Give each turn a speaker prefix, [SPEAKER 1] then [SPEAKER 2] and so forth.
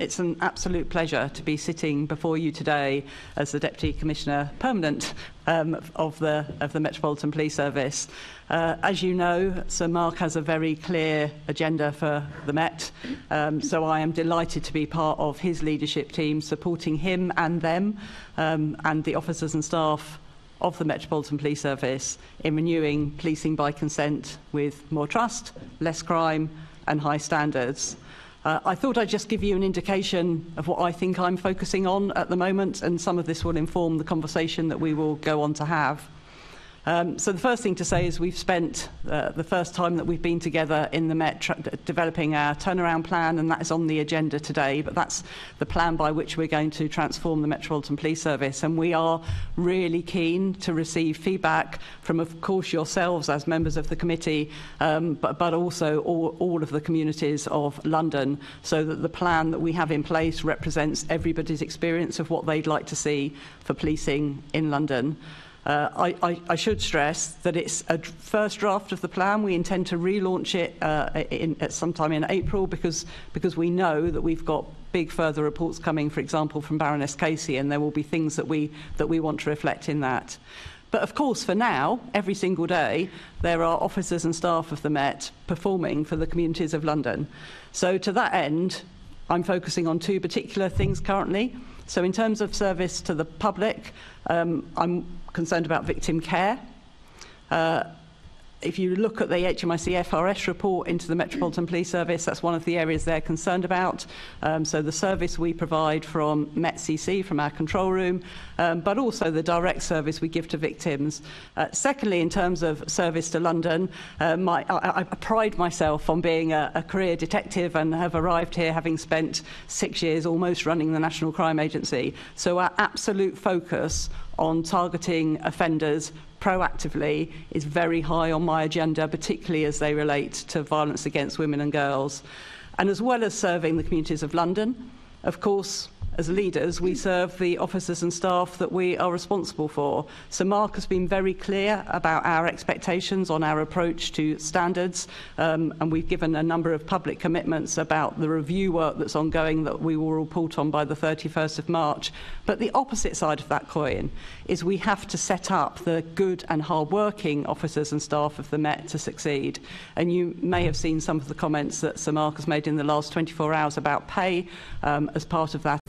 [SPEAKER 1] It's an absolute pleasure to be sitting before you today as the Deputy Commissioner Permanent of the Metropolitan Police Service. As you know, Sir Mark has a very clear agenda for the Met, so I am delighted to be part of his leadership team, supporting him and them and the officers and staff of the Metropolitan Police Service in renewing policing by consent with more trust, less crime and high standards. I thought I'd just give you an indication of what I think I'm focusing on at the moment, and some of this will inform the conversation that we will go on to have. So the first thing to say is we've spent the first time that we've been together in the Met developing our turnaround plan, and that is on the agenda today, but that's the plan by which we're going to transform the Metropolitan Police Service, and we are really keen to receive feedback from, of course, yourselves as members of the committee, but also all of the communities of London, so that the plan that we have in place represents everybody's experience of what they'd like to see for policing in London. I should stress that it's a first draft of the plan. We intend to relaunch it at sometime in April because we know that we've got big further reports coming, for example, from Baroness Casey, and there will be things that we want to reflect in that. But of course, for now, every single day, there are officers and staff of the Met performing for the communities of London. So to that end, I'm focusing on two particular things currently. So in terms of service to the public, I'm concerned about victim care. If you look at the HMIC FRS report into the Metropolitan Police Service, that's one of the areas they're concerned about. So the service we provide from METCC, from our control room, but also the direct service we give to victims. Secondly, in terms of service to London, I pride myself on being a career detective and have arrived here having spent 6 years almost running the National Crime Agency. So our absolute focus on targeting offenders proactively is very high on my agenda, particularly as they relate to violence against women and girls. And as well as serving the communities of London, of course, as leaders, we serve the officers and staff that we are responsible for. So Mark has been very clear about our expectations on our approach to standards, and we've given a number of public commitments about the review work that's ongoing that we will report on by the 31st of March. But the opposite side of that coin is we have to set up the good and hard-working officers and staff of the Met to succeed. And you may have seen some of the comments that Sir Mark has made in the last 24 hours about pay as part of that.